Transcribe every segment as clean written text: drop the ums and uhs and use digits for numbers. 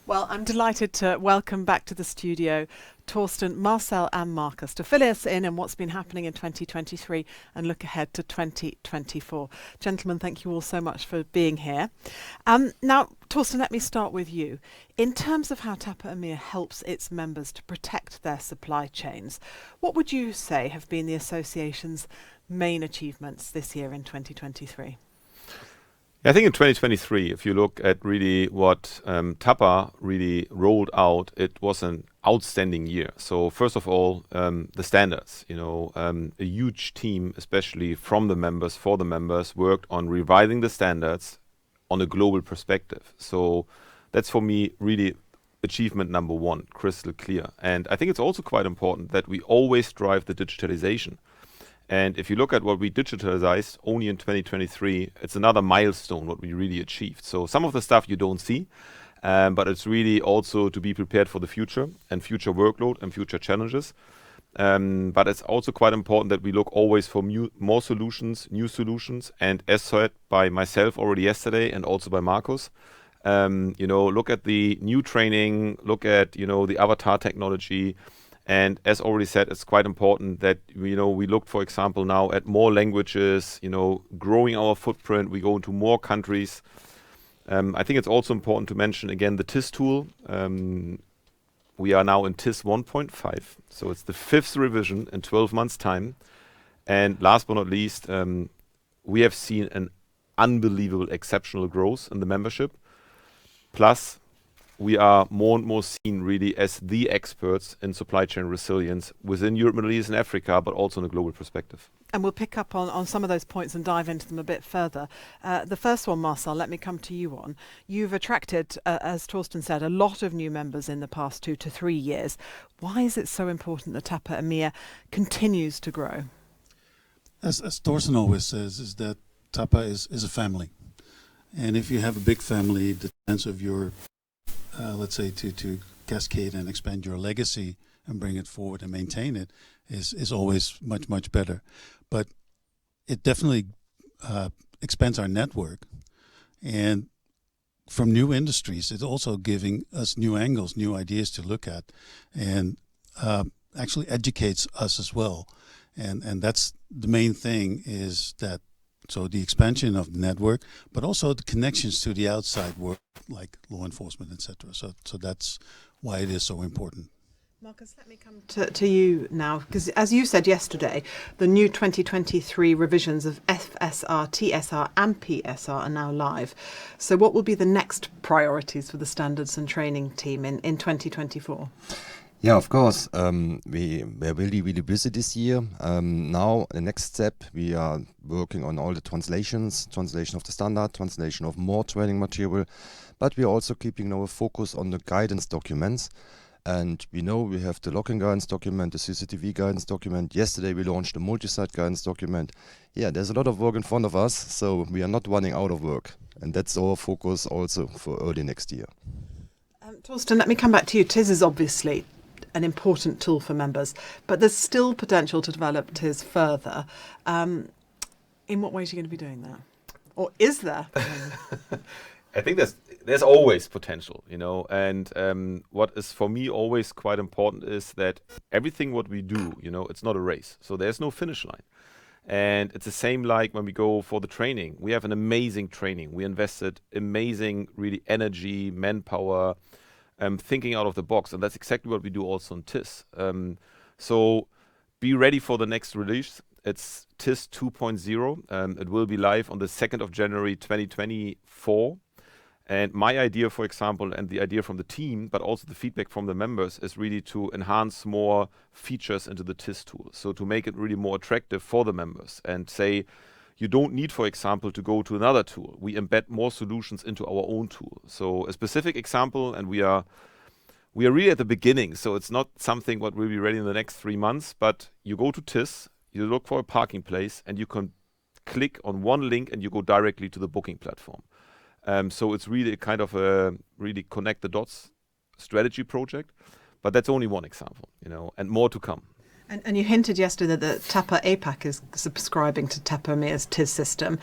Well, I'm delighted to welcome back to the studio Torsten, Marcel and Marcus to fill us in on what's been happening in 2023 and look ahead to 2024. Gentlemen, thank you all so much for being here. Now, Torsten, let me start with you. In terms of how Tapa Emea helps its members to protect their supply chains, what would you say have been the association's main achievements this year in 2023? I think in 2023, if you look at really what Tapa really rolled out, it was an outstanding year. So first of all, the standards, a huge team, especially from the members, for the members, worked on revising the standards on a global perspective. So that's for me really achievement number one, crystal clear. And I think it's also quite important that we always drive the digitalization. And if you look at what we digitalized only in 2023, it's another milestone what we really achieved. So some of the stuff you don't see, but it's really also to be prepared for the future and future workload and future challenges. But it's also quite important that we look always for more solutions, new solutions. And as said by myself already yesterday and also by Marcus, look at the new training, look at, the avatar technology. And as already said, it's quite important that, we look, for example, now at more languages, growing our footprint. We go into more countries. I think it's also important to mention, again, the TIS tool. We are now in TIS 1.5. So it's the 5th revision in 12 months' time. And last but not least, we have seen an unbelievable, exceptional growth in the membership. Plus, we are more and more seen really as the experts in supply chain resilience within Europe, Middle East and Africa, but also in a global perspective. And we'll pick up on some of those points and dive into them a bit further. The first one, Marcel, let me come to you on. You've attracted, as Torsten said, a lot of new members in the past 2 to 3 years. Why is it so important that Tapa Emea continues to grow? As Torsten always says, is that Tapa is a family. And if you have a big family, the chance of your let's say to cascade and expand your legacy and bring it forward and maintain it is always much, much better. But it definitely expands our network. And from new industries, it's also giving us new angles, new ideas to look at, and actually educates us as well. And that's the main thing, is that so the expansion of the network, but also the connections to the outside world, like law enforcement, etc. So that's why it is so important. Marcus, let me come to you now, because as you said yesterday, the new 2023 revisions of FSR, TSR and PSR are now live. So what will be the next priorities for the standards and training team in 2024? Yeah, of course. We were really, really busy this year. Now, the next step, we are working on all the translation of the standard, translation of more training material, but we are also keeping our focus on the guidance documents. And we know we have the locking guidance document, the CCTV guidance document. Yesterday, we launched the multi-site guidance document. Yeah, there's a lot of work in front of us, so we are not running out of work. And that's our focus also for early next year. Torsten, let me come back to you. TIS is obviously an important tool for members, but there's still potential to develop TIS further. In what ways are you going to be doing that? Or is there? I think there's always potential, and what is for me always quite important is that everything what we do, it's not a race. So there's no finish line. And it's the same like when we go for the training. We have an amazing training. We invested amazing, really energy, manpower, thinking out of the box. And that's exactly what we do also in TIS. So be ready for the next release. It's TIS 2.0. It will be live on the 2nd of January 2024. And my idea, for example, and the idea from the team, but also the feedback from the members, is really to enhance more features into the TIS tool. So to make it really more attractive for the members and say, you don't need, for example, to go to another tool. We embed more solutions into our own tool. So a specific example, and we are really at the beginning. So it's not something what will be ready in the next 3 months, but you go to TIS, you look for a parking place, and you can click on one link and you go directly to the booking platform. So it's really kind of a really connect the dots strategy project, but that's only one example, and more to come. And you hinted yesterday that Tapa APAC is subscribing to Tapa Emea's TIS system.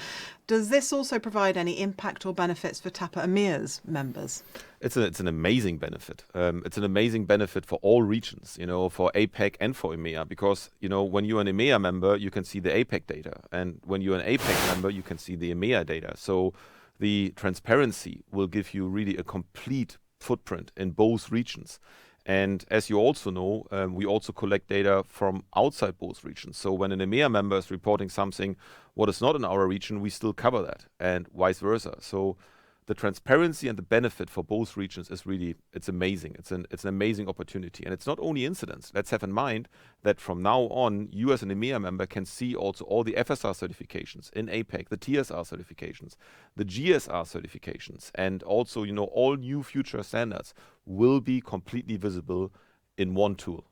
Does this also provide any impact or benefits for Tapa Emea's members? It's an amazing benefit. It's an amazing benefit for all regions, for APAC and for EMEA, because, when you're an EMEA member, you can see the APAC data. And when you're an APAC member, you can see the EMEA data. So the transparency will give you really a complete footprint in both regions. And as you also know, we also collect data from outside both regions. So when an EMEA member is reporting something what is not in our region, we still cover that, and vice versa. So the transparency and the benefit for both regions is really, it's amazing. It's an amazing opportunity. And it's not only incidents. Let's have in mind that from now on, you as an EMEA member can see also all the FSR certifications in APAC, the TSR certifications, the GSR certifications, and also, all new future standards will be completely visible in one tool.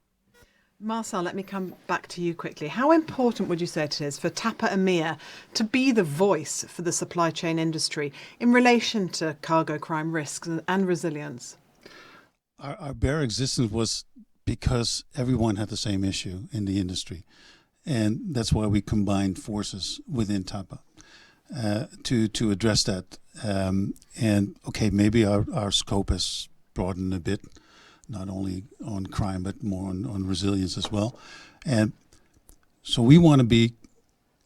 Marcel, let me come back to you quickly. How important would you say it is for Tapa Emea to be the voice for the supply chain industry in relation to cargo crime risks and resilience? Our bare existence was because everyone had the same issue in the industry. And that's why we combined forces within Tapa to address that. And okay, maybe our scope has broadened a bit, not only on crime, but more on resilience as well. And so we want to be,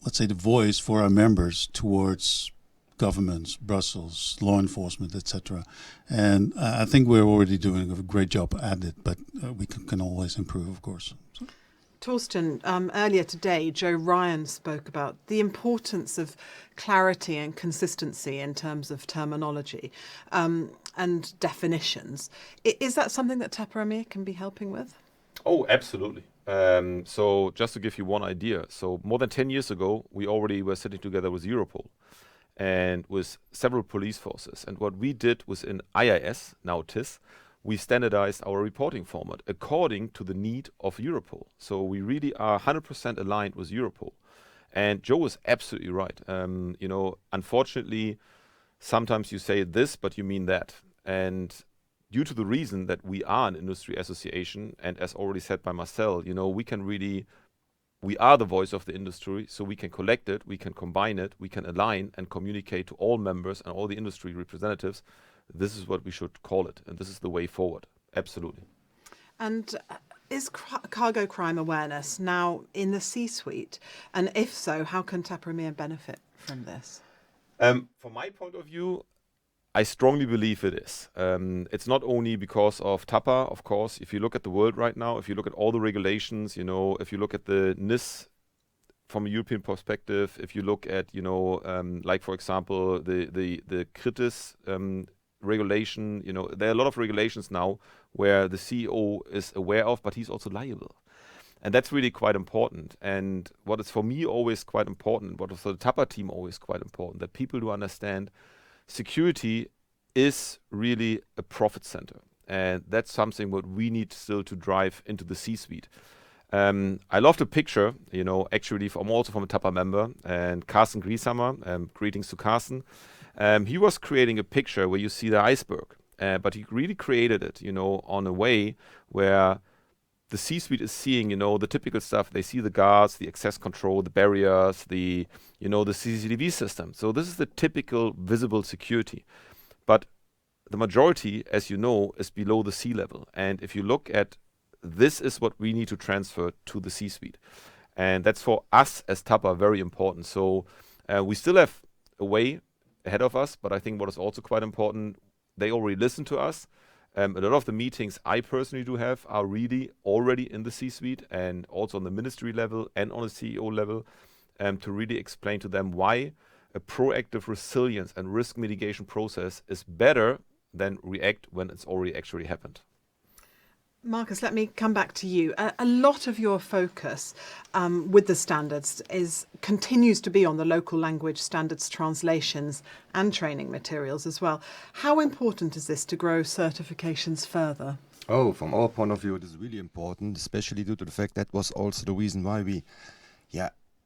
let's say, the voice for our members towards governments, Brussels, law enforcement, etc. And I think we're already doing a great job at it, but we can always improve, of course. So. Torsten, earlier today, Joe Ryan spoke about the importance of clarity and consistency in terms of terminology and definitions. Is that something that Tapa Emea can be helping with? Oh, absolutely. So just to give you one idea, so more than 10 years ago, we already were sitting together with Europol and with several police forces. And what we did was in IIS, now TIS, we standardized our reporting format according to the need of Europol. So we really are 100% aligned with Europol. And Joe is absolutely right. Unfortunately, sometimes you say this, but you mean that. And due to the reason that we are an industry association, and as already said by Marcel, we are the voice of the industry, so we can collect it, we can combine it, we can align and communicate to all members and all the industry representatives. This is what we should call it, and this is the way forward. Absolutely. And is cargo crime awareness now in the C-suite? And if so, how can Tapa Emea benefit from this? From my point of view, I strongly believe it is. It's not only because of Tapa, of course. If you look at the world right now, if you look at all the regulations, if you look at the NIS from a European perspective, if you look at, like for example, the CRITIS regulation, there are a lot of regulations now where the CEO is aware of, but he's also liable. And that's really quite important. And what is for me always quite important, what is for the Tapa team always quite important, that people do understand security is really a profit center. And that's something what we need still to drive into the C-suite. I love the picture, actually I'm also from a Tapa member, and Carsten Grieshammer, greetings to Carsten. He was creating a picture where you see the iceberg, but he really created it, on a way where the C-suite is seeing, the typical stuff. They see the guards, the access control, the barriers, the CCTV system. So this is the typical visible security. But the majority, as you know, is below the sea level. And if you look at this is what we need to transfer to the C-suite. And that's for us as Tapa very important. So we still have a way ahead of us, but I think what is also quite important, they already listen to us. A lot of the meetings I personally do have are really already in the C-suite and also on the ministry level and on the CEO level to really explain to them why a proactive resilience and risk mitigation process is better than react when it's already actually happened. Marcus, let me come back to you. A lot of your focus with the standards continues to be on the local language standards translations and training materials as well. How important is this to grow certifications further? Oh, from our point of view, it is really important, especially due to the fact that was also the reason why we,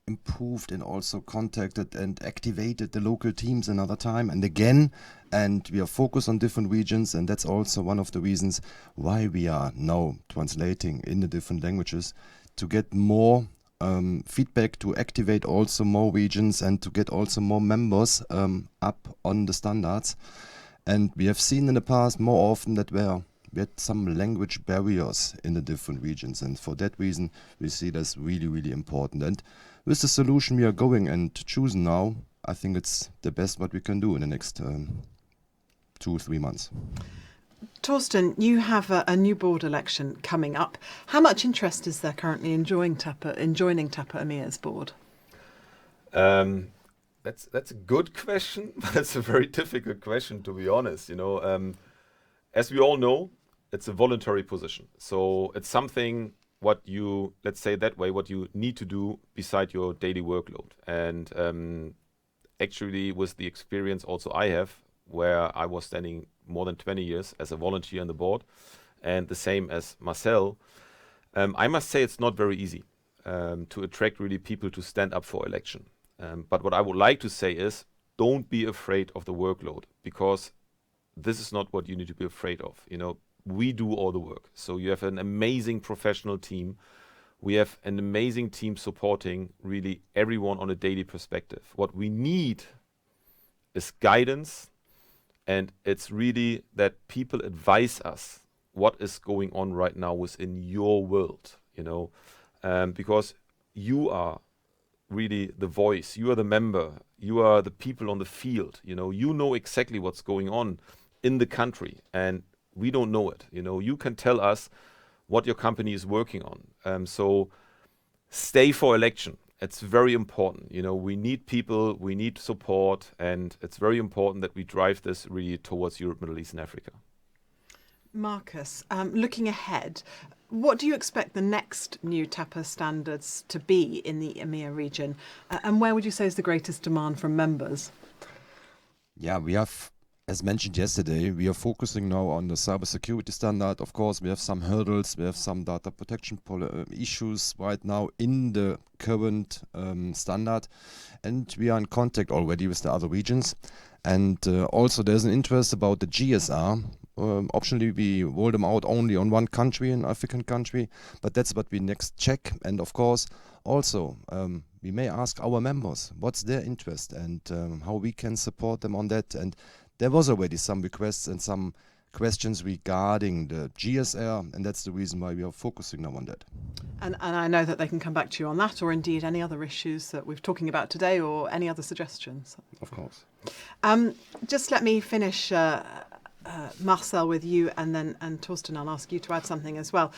improved and also contacted and activated the local teams another time and again. And we are focused on different regions, and that's also one of the reasons why we are now translating in the different languages to get more feedback, to activate also more regions and to get also more members up on the standards. And we have seen in the past more often that we had some language barriers in the different regions, and for that reason we see that's really, really important. And with the solution we are going and choosing now, I think it's the best what we can do in the next 2-3 months. Torsten, you have a new board election coming up. How much interest is there currently in joining Tapa Emea's board? That's a good question, but it's a very difficult question, to be honest. As we all know, it's a voluntary position. So it's something what you, let's say that way, what you need to do beside your daily workload. And actually, with the experience also I have, where I was standing more than 20 years as a volunteer on the board, and the same as Marcel, I must say it's not very easy to attract really people to stand up for election. But what I would like to say is, don't be afraid of the workload, because this is not what you need to be afraid of. We do all the work. So you have an amazing professional team. We have an amazing team supporting really everyone on a daily perspective. What we need is guidance, and it's really that people advise us what is going on right now within your world, because you are really the voice, you are the member, you are the people on the field, you know exactly what's going on in the country, and we don't know it. You can tell us what your company is working on. So stay for election. It's very important. We need people, we need support, and it's very important that we drive this really towards Europe, Middle East, and Africa. Marcus, looking ahead, what do you expect the next new Tapa standards to be in the EMEA region? And where would you say is the greatest demand from members? Yeah, we have, as mentioned yesterday, we are focusing now on the cybersecurity standard. Of course, we have some hurdles, we have some data protection issues right now in the current standard, and we are in contact already with the other regions. And also there's an interest about the GSR. Optionally, we roll them out only on one country, an African country, but that's what we next check. And of course, also, we may ask our members what's their interest and how we can support them on that. And there was already some requests and some questions regarding the GSR, and that's the reason why we are focusing now on that. And I know that they can come back to you on that, or indeed any other issues that we're talking about today, or any other suggestions. Of course. Just let me finish, Marcel, with you, and Torsten, I'll ask you to add something as well.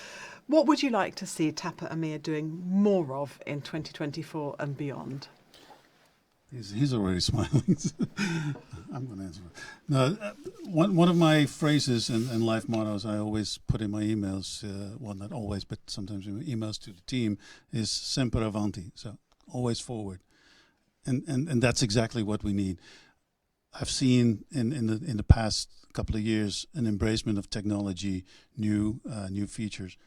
What would you like to see Tapa Emea doing more of in 2024 and beyond? He's already smiling. I'm going to answer. No, one of my phrases and life mottos I always put in my emails, well, not always, but sometimes in my emails to the team, is sempre avanti, so always forward. And that's exactly what we need. I've seen in the past couple of years an embracement of technology, new features,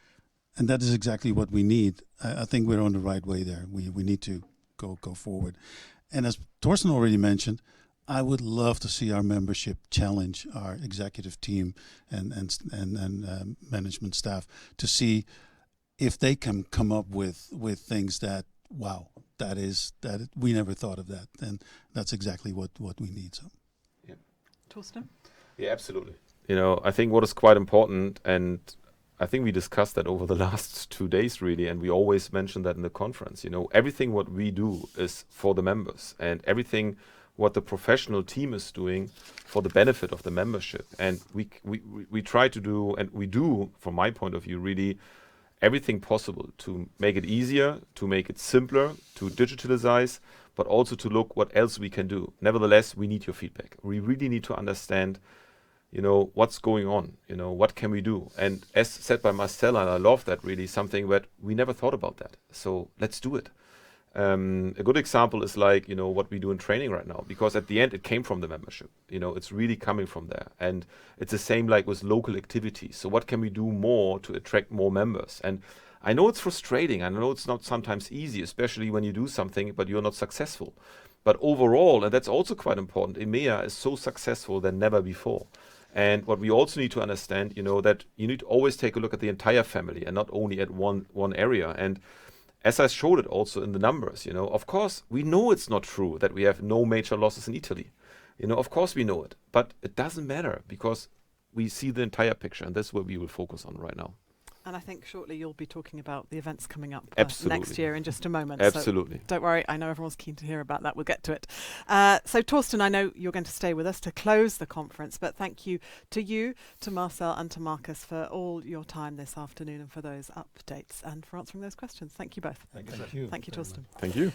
and that is exactly what we need. I think we're on the right way there. We need to go forward. And as Torsten already mentioned, I would love to see our membership challenge our executive team and management staff to see if they can come up with things that, wow, we never thought of that, and that's exactly what we need. So, yeah, Torsten. Yeah, absolutely. I think what is quite important, and I think we discussed that over the last 2 days, really, and we always mention that in the conference. Everything what we do is for the members, and everything what the professional team is doing for the benefit of the membership. And we try to do, and we do, from my point of view, really everything possible to make it easier, to make it simpler, to digitalize, but also to look what else we can do. Nevertheless, we need your feedback. We really need to understand what's going on, what can we do? And as said by Marcel, and I love that really, something that we never thought about that. So let's do it. A good example is like, what we do in training right now, because at the end it came from the membership. It's really coming from there. And it's the same like with local activities. So what can we do more to attract more members? And I know it's frustrating. I know it's not sometimes easy, especially when you do something, but you're not successful. But overall, and that's also quite important, EMEA is so successful than never before. And what we also need to understand, that you need to always take a look at the entire family and not only at one area. And as I showed it also in the numbers, of course, we know it's not true that we have no major losses in Italy. Of course we know it, but it doesn't matter because we see the entire picture, and that's what we will focus on right now. And I think shortly you'll be talking about the events coming up Absolutely. next year in just a moment. Absolutely. So don't worry, I know everyone's keen to hear about that. We'll get to it. So Torsten, I know you're going to stay with us to close the conference, but thank you, to Marcel and to Marcus for all your time this afternoon and for those updates and for answering those questions. Thank you both. Thank you. Thank you, Torsten. Thank you.